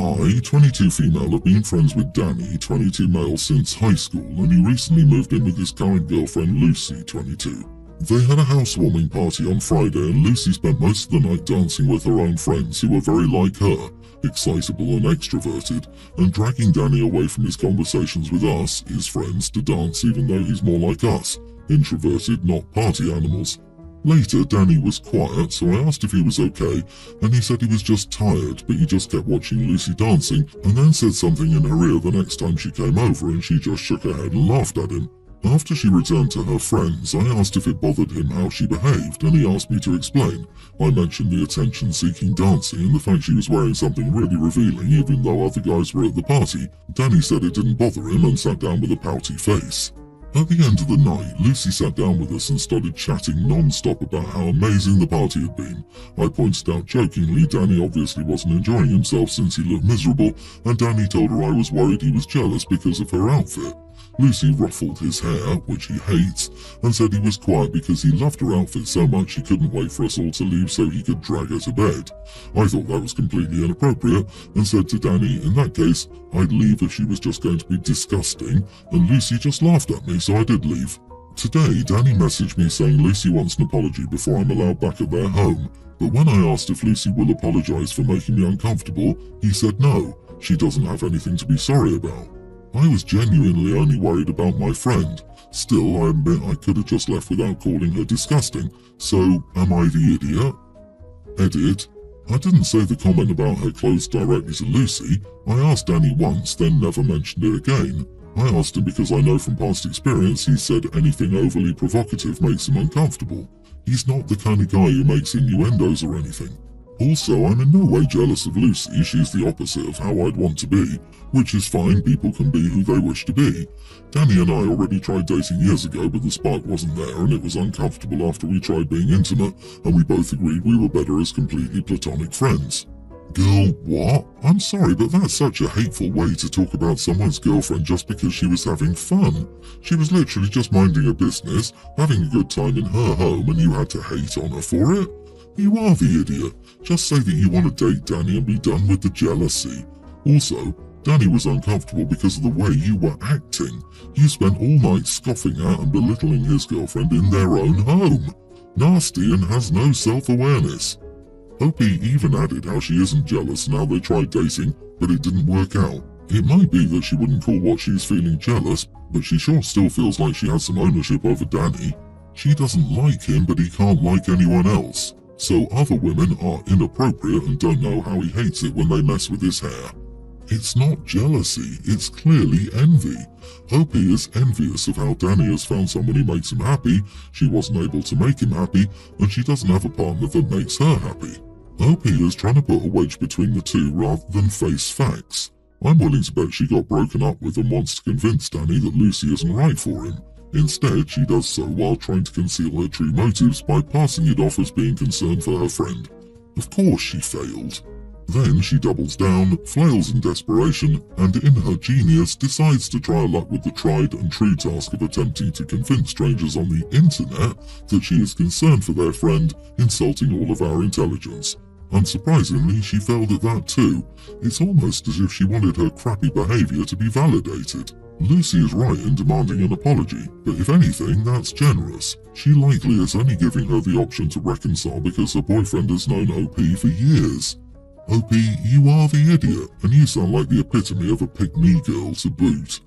I, 22 female, have been friends with Danny, 22 male, since high school, and he recently moved in with his current girlfriend Lucy, 22. They had a housewarming party on Friday, and Lucy spent most of the night dancing with her own friends who were very like her, excitable and extroverted, and dragging Danny away from his conversations with us, his friends, to dance even though he's more like us, introverted, not party animals. Later, Danny was quiet, so I asked if he was okay, and he said he was just tired, but he just kept watching Lucy dancing, and then said something in her ear the next time she came over, and she just shook her head and laughed at him. After she returned to her friends, I asked if it bothered him how she behaved, and he asked me to explain. I mentioned the attention-seeking dancing and the fact she was wearing something really revealing even though other guys were at the party. Danny said it didn't bother him and sat down with a pouty face. At the end of the night, Lucy sat down with us and started chatting non-stop about how amazing the party had been. I pointed out jokingly Danny obviously wasn't enjoying himself since he looked miserable, and Danny told her I was worried he was jealous because of her outfit. Lucy ruffled his hair, which he hates, and said he was quiet because he loved her outfit so much he couldn't wait for us all to leave so he could drag her to bed. I thought that was completely inappropriate and said to Danny, in that case, I'd leave if she was just going to be disgusting, and Lucy just laughed at me, so I did leave. Today, Danny messaged me saying Lucy wants an apology before I'm allowed back at their home, but when I asked if Lucy will apologize for making me uncomfortable, he said no, she doesn't have anything to be sorry about. I was genuinely only worried about my friend. Still, I admit I could have just left without calling her disgusting, so am I the idiot? Edit. I didn't say the comment about her clothes directly to Lucy. I asked Danny once, then never mentioned it again. I asked him because I know from past experience he said anything overly provocative makes him uncomfortable. He's not the kind of guy who makes innuendos or anything. Also, I'm in no way jealous of Lucy. She's the opposite of how I'd want to be, which is fine, people can be who they wish to be. Danny and I already tried dating years ago, but the spark wasn't there and it was uncomfortable after we tried being intimate, and we both agreed we were better as completely platonic friends. Girl, what? I'm sorry, but that's such a hateful way to talk about someone's girlfriend just because she was having fun. She was literally just minding her business, having a good time in her home, and you had to hate on her for it? You are the idiot. Just say that you want to date Danny and be done with the jealousy. Also, Danny was uncomfortable because of the way you were acting. You spent all night scoffing at and belittling his girlfriend in their own home. Nasty and has no self-awareness. Hope he even added how she isn't jealous now they tried dating, but it didn't work out. It might be that she wouldn't call what she's feeling jealous, but she sure still feels like she has some ownership over Danny. She doesn't like him, but he can't like anyone else. So other women are inappropriate and don't know how he hates it when they mess with his hair. It's not jealousy, it's clearly envy. Opie is envious of how Danny has found someone who makes him happy, she wasn't able to make him happy, and she doesn't have a partner that makes her happy. Opie is trying to put a wedge between the two rather than face facts. I'm willing to bet she got broken up with and wants to convince Danny that Lucy isn't right for him. Instead, she does so while trying to conceal her true motives by passing it off as being concerned for her friend. Of course she failed. Then she doubles down, flails in desperation, and in her genius decides to try her luck with the tried and true task of attempting to convince strangers on the internet that she is concerned for their friend, insulting all of our intelligence. Unsurprisingly, she failed at that too. It's almost as if she wanted her crappy behaviour to be validated. Lucy is right in demanding an apology, but if anything, that's generous. She likely is only giving her the option to reconcile because her boyfriend has known OP for years. OP, you are the idiot, and you sound like the epitome of a pick-me girl to boot.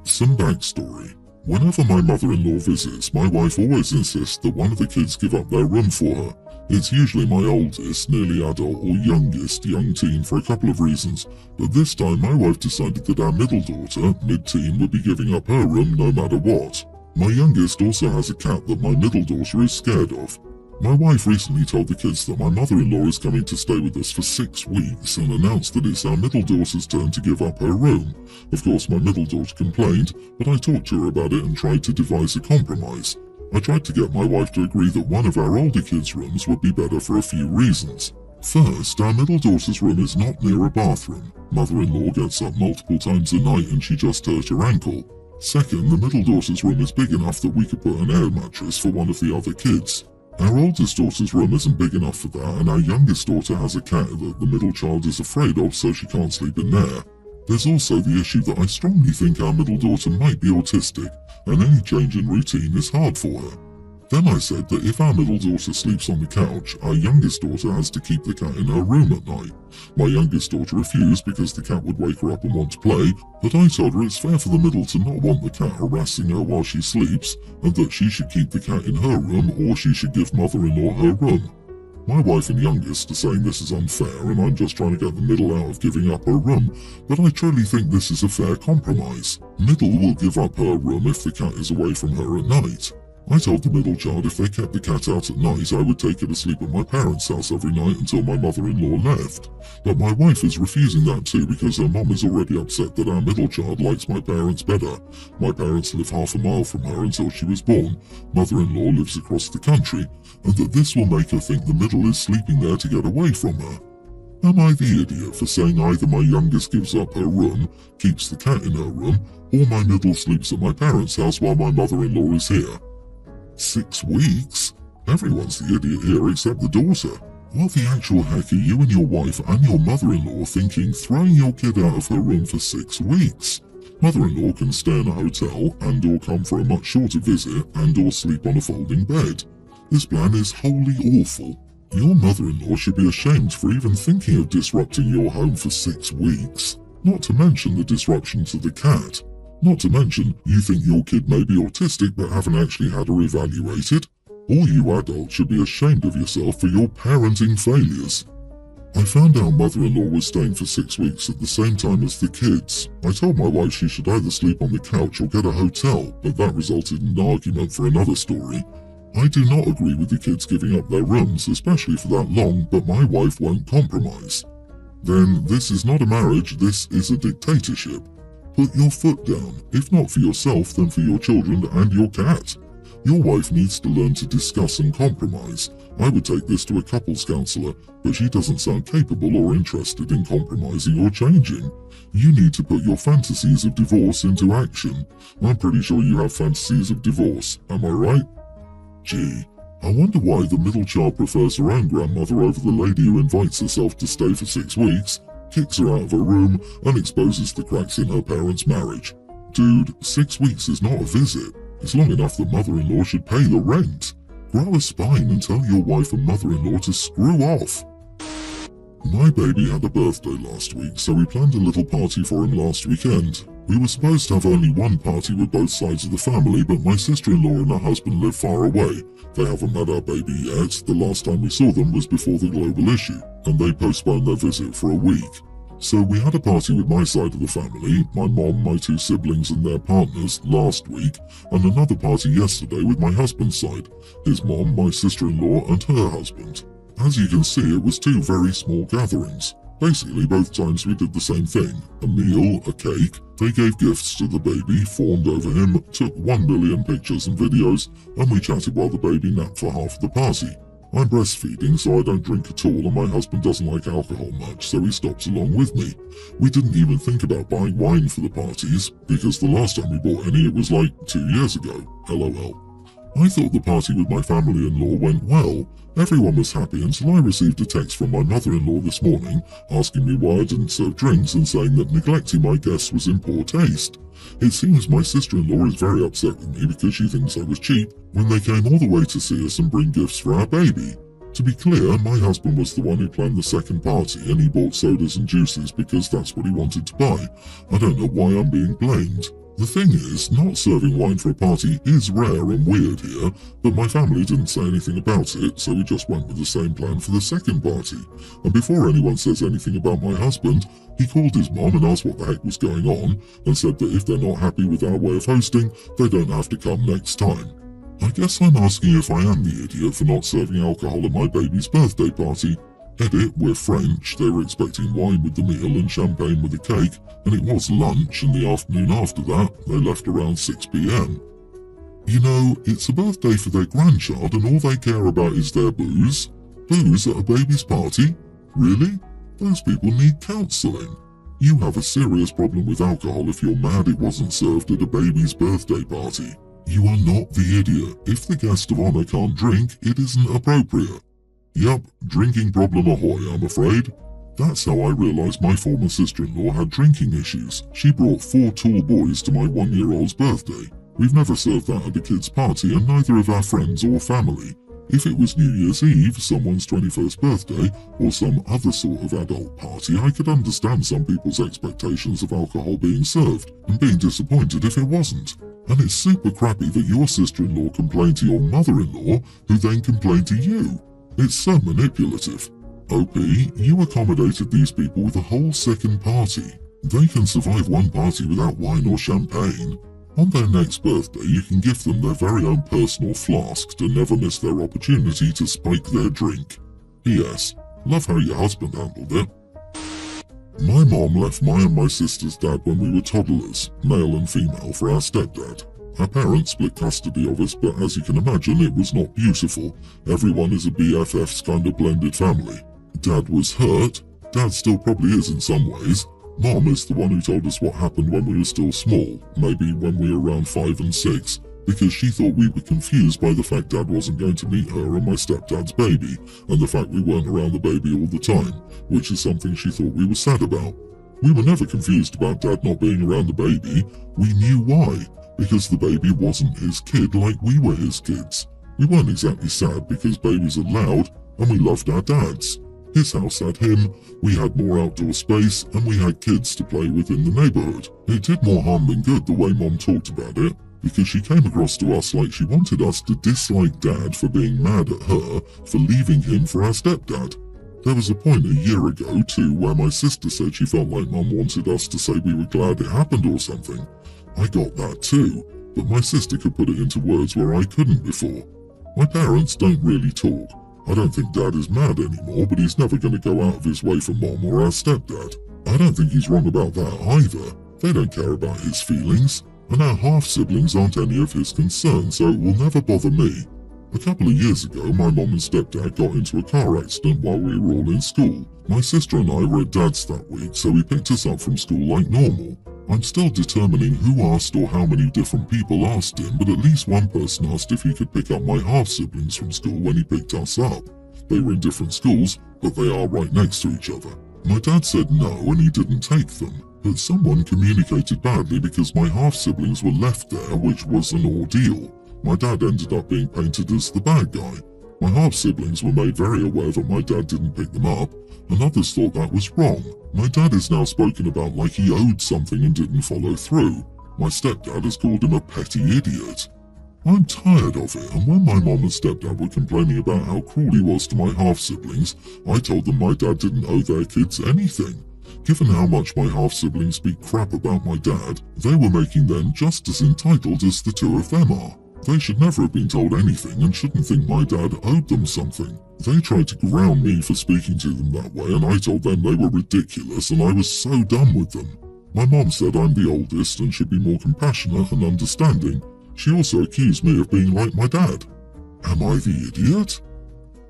Some backstory. Whenever my mother-in-law visits, my wife always insists that one of the kids give up their room for her. It's usually my oldest, nearly adult, or youngest, young teen, for a couple of reasons, but this time my wife decided that our middle daughter, mid-teen, would be giving up her room no matter what. My youngest also has a cat that my middle daughter is scared of. My wife recently told the kids that my mother-in-law is coming to stay with us for 6 weeks and announced that it's our middle daughter's turn to give up her room. Of course, my middle daughter complained, but I talked to her about it and tried to devise a compromise. I tried to get my wife to agree that one of our older kids' rooms would be better for a few reasons. First, our middle daughter's room is not near a bathroom. Mother-in-law gets up multiple times a night and she just hurt her ankle. Second, the middle daughter's room is big enough that we could put an air mattress for one of the other kids. Our oldest daughter's room isn't big enough for that, and our youngest daughter has a cat that the middle child is afraid of, so she can't sleep in there. There's also the issue that I strongly think our middle daughter might be autistic, and any change in routine is hard for her. Then I said that if our middle daughter sleeps on the couch, our youngest daughter has to keep the cat in her room at night. My youngest daughter refused because the cat would wake her up and want to play, but I told her it's fair for the middle to not want the cat harassing her while she sleeps, and that she should keep the cat in her room or she should give mother-in-law her room. My wife and youngest are saying this is unfair and I'm just trying to get the middle out of giving up her room, but I truly think this is a fair compromise. Middle will give up her room if the cat is away from her at night. I told the middle child if they kept the cat out at night, I would take her to sleep at my parents' house every night until my mother-in-law left. But my wife is refusing that too because her mom is already upset that our middle child likes my parents better. My parents live half a mile from her until she was born. Mother-in-law lives across the country, and that this will make her think the middle is sleeping there to get away from her. Am I the idiot for saying either my youngest gives up her room, keeps the cat in her room, or my middle sleeps at my parents' house while my mother-in-law is here? 6 weeks? Everyone's the idiot here except the daughter. What the actual heck are you and your wife and your mother-in-law thinking throwing your kid out of her room for 6 weeks? Mother-in-law can stay in a hotel and or come for a much shorter visit and or sleep on a folding bed. This plan is wholly awful. Your mother-in-law should be ashamed for even thinking of disrupting your home for 6 weeks. Not to mention the disruption to the cat. Not to mention, you think your kid may be autistic but haven't actually had her evaluated? All you adults should be ashamed of yourself for your parenting failures. I found out mother-in-law was staying for 6 weeks at the same time as the kids. I told my wife she should either sleep on the couch or get a hotel, but that resulted in an argument for another story. I do not agree with the kids giving up their rooms, especially for that long, but my wife won't compromise. Then this is not a marriage, this is a dictatorship. Put your foot down, if not for yourself, then for your children and your cat. Your wife needs to learn to discuss and compromise. I would take this to a couples counsellor, but she doesn't sound capable or interested in compromising or changing. You need to put your fantasies of divorce into action. I'm pretty sure you have fantasies of divorce, am I right? Gee, I wonder why the middle child prefers her own grandmother over the lady who invites herself to stay for 6 weeks, kicks her out of her room, and exposes the cracks in her parents' marriage. Dude, 6 weeks is not a visit. It's long enough that mother-in-law should pay the rent. Grow a spine and tell your wife and mother-in-law to screw off. My baby had a birthday last week, so we planned a little party for him last weekend. We were supposed to have only one party with both sides of the family, but my sister-in-law and her husband live far away. They haven't met our baby yet. The last time we saw them was before the global issue, and they postponed their visit for a week. So we had a party with my side of the family, my mom, my 2 siblings and their partners, last week, and another party yesterday with my husband's side, his mom, my sister-in-law and her husband. As you can see, it was 2 very small gatherings. Basically, both times we did the same thing. A meal, a cake, they gave gifts to the baby, fawned over him, took 1 billion pictures and videos, and we chatted while the baby napped for half of the party. I'm breastfeeding, so I don't drink at all, and my husband doesn't like alcohol much, so he stops along with me. We didn't even think about buying wine for the parties, because the last time we bought any, it was like 2 years ago. LOL. I thought the party with my family-in-law went well. Everyone was happy until I received a text from my mother-in-law this morning asking me why I didn't serve drinks and saying that neglecting my guests was in poor taste. It seems my sister-in-law is very upset with me because she thinks I was cheap when they came all the way to see us and bring gifts for our baby. To be clear, my husband was the one who planned the second party and he bought sodas and juices because that's what he wanted to buy. I don't know why I'm being blamed. The thing is, not serving wine for a party is rare and weird here, but my family didn't say anything about it, so we just went with the same plan for the second party. And before anyone says anything about my husband, he called his mom and asked what the heck was going on, and said that if they're not happy with our way of hosting, they don't have to come next time. I guess I'm asking if I am the idiot for not serving alcohol at my baby's birthday party. Edit, we're French, they were expecting wine with the meal and champagne with the cake, and it was lunch, and the afternoon after that, they left around 6 p.m. You know, it's a birthday for their grandchild and all they care about is their booze. Booze at a baby's party? Really? Those people need counselling. You have a serious problem with alcohol if you're mad it wasn't served at a baby's birthday party. You are not the idiot. If the guest of honor can't drink, it isn't appropriate. Yup, drinking problem ahoy, I'm afraid. That's how I realised my former sister-in-law had drinking issues. She brought 4 tall boys to my 1-year-old's birthday. We've never served that at a kid's party, and neither of our friends or family. If it was New Year's Eve, someone's 21st birthday, or some other sort of adult party, I could understand some people's expectations of alcohol being served, and being disappointed if it wasn't. And it's super crappy that your sister-in-law complained to your mother-in-law, who then complained to you. It's so manipulative. OP, you accommodated these people with a whole second party. They can survive one party without wine or champagne. On their next birthday, you can give them their very own personal flask to never miss their opportunity to spike their drink. P.S. Love how your husband handled it. My mom left my and my sister's dad when we were toddlers, male and female, for our stepdad. Our parents split custody of us, but as you can imagine, it was not beautiful. Everyone is a BFF's kind of blended family. Dad was hurt. Dad still probably is in some ways. Mom is the one who told us what happened when we were still small, maybe when we were around 5 and 6, because she thought we were confused by the fact Dad wasn't going to meet her and my stepdad's baby, and the fact we weren't around the baby all the time, which is something she thought we were sad about. We were never confused about Dad not being around the baby. We knew why, because the baby wasn't his kid like we were his kids. We weren't exactly sad because babies are loud, and we loved our dads. His house had him, we had more outdoor space, and we had kids to play with in the neighborhood. It did more harm than good the way Mom talked about it, because she came across to us like she wanted us to dislike Dad for being mad at her for leaving him for our stepdad. There was a point a year ago too where my sister said she felt like Mum wanted us to say we were glad it happened or something. I got that too, but my sister could put it into words where I couldn't before. My parents don't really talk. I don't think Dad is mad anymore, but he's never going to go out of his way for Mom or our stepdad. I don't think he's wrong about that either. They don't care about his feelings, and our half-siblings aren't any of his concern, so it will never bother me. A couple of years ago, my mom and stepdad got into a car accident while we were all in school. My sister and I were at Dad's that week, so he picked us up from school like normal. I'm still determining who asked or how many different people asked him, but at least one person asked if he could pick up my half-siblings from school when he picked us up. They were in different schools, but they are right next to each other. My dad said no and he didn't take them, but someone communicated badly because my half-siblings were left there, which was an ordeal. My dad ended up being painted as the bad guy. My half-siblings were made very aware that my dad didn't pick them up, and others thought that was wrong. My dad is now spoken about like he owed something and didn't follow through. My stepdad has called him a petty idiot. I'm tired of it, and when my mom and stepdad were complaining about how cruel he was to my half-siblings, I told them my dad didn't owe their kids anything. Given how much my half-siblings speak crap about my dad, they were making them just as entitled as the two of them are. They should never have been told anything and shouldn't think my dad owed them something. They tried to ground me for speaking to them that way, and I told them they were ridiculous and I was so done with them. My mom said I'm the oldest and should be more compassionate and understanding. She also accused me of being like my dad. Am I the idiot?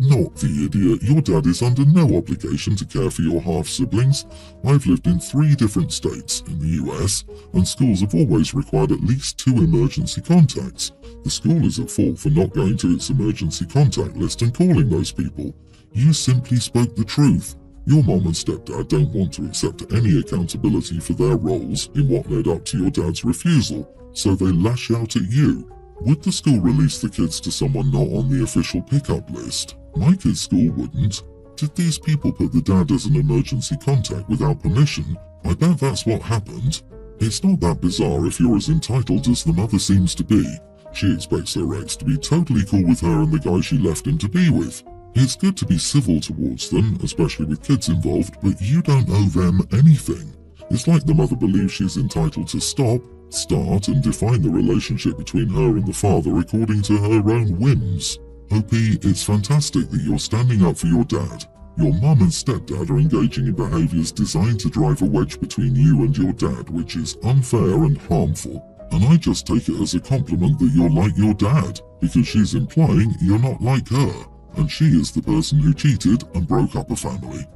Not the idiot. Your dad is under no obligation to care for your half-siblings. I've lived in 3 different states in the US, and schools have always required at least 2 emergency contacts. The school is at fault for not going to its emergency contact list and calling those people. You simply spoke the truth. Your mom and stepdad don't want to accept any accountability for their roles in what led up to your dad's refusal, so they lash out at you. Would the school release the kids to someone not on the official pickup list? My kid's school wouldn't. Did these people put the dad as an emergency contact without permission? I bet that's what happened. It's not that bizarre if you're as entitled as the mother seems to be. She expects her ex to be totally cool with her and the guy she left him to be with. It's good to be civil towards them, especially with kids involved, but you don't owe them anything. It's like the mother believes she's entitled to stop, start, and define the relationship between her and the father according to her own whims. OP, it's fantastic that you're standing up for your dad. Your mum and stepdad are engaging in behaviours designed to drive a wedge between you and your dad, which is unfair and harmful. And I just take it as a compliment that you're like your dad, because she's implying you're not like her, and she is the person who cheated and broke up a family.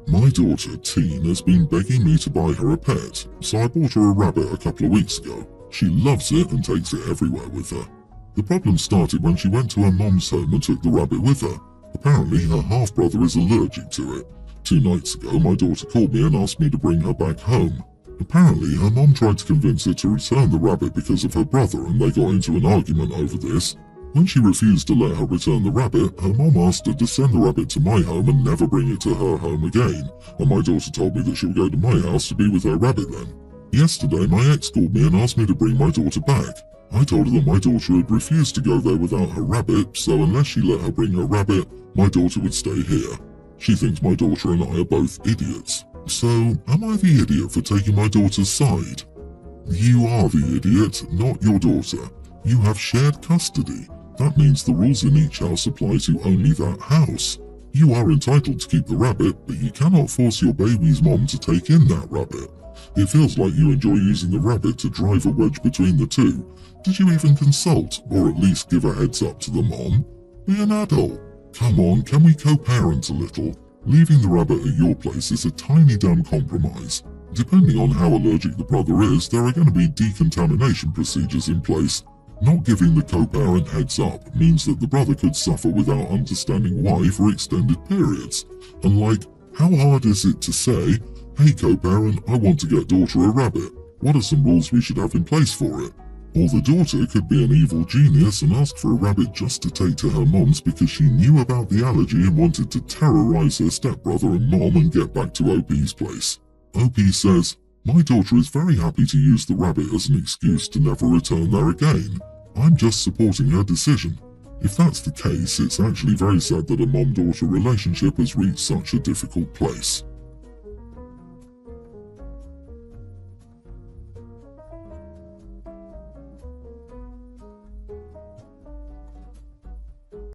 My daughter, Teen, has been begging me to buy her a pet, so I bought her a rabbit a couple of weeks ago. She loves it and takes it everywhere with her. The problem started when she went to her mom's home and took the rabbit with her. Apparently, her half-brother is allergic to it. 2 nights ago, my daughter called me and asked me to bring her back home. Apparently, her mom tried to convince her to return the rabbit because of her brother, and they got into an argument over this. When she refused to let her return the rabbit, her mom asked her to send the rabbit to my home and never bring it to her home again, and my daughter told me that she'll go to my house to be with her rabbit then. Yesterday, my ex called me and asked me to bring my daughter back. I told her that my daughter had refused to go there without her rabbit, so unless she let her bring her rabbit, my daughter would stay here. She thinks my daughter and I are both idiots. So, am I the idiot for taking my daughter's side? You are the idiot, not your daughter. You have shared custody. That means the rules in each house apply to only that house. You are entitled to keep the rabbit, but you cannot force your baby's mom to take in that rabbit. It feels like you enjoy using the rabbit to drive a wedge between the two. Did you even consult, or at least give a heads up to the mom? Be an adult. Come on, can we co-parent a little? Leaving the rabbit at your place is a tiny damn compromise. Depending on how allergic the brother is, there are going to be decontamination procedures in place. Not giving the co-parent heads up means that the brother could suffer without understanding why for extended periods. And like, how hard is it to say, hey co-parent, I want to get daughter a rabbit. What are some rules we should have in place for it? Or the daughter could be an evil genius and ask for a rabbit just to take to her mom's because she knew about the allergy and wanted to terrorize her stepbrother and mom and get back to OP's place. OP says, my daughter is very happy to use the rabbit as an excuse to never return there again. I'm just supporting her decision. If that's the case, it's actually very sad that a mom-daughter relationship has reached such a difficult place.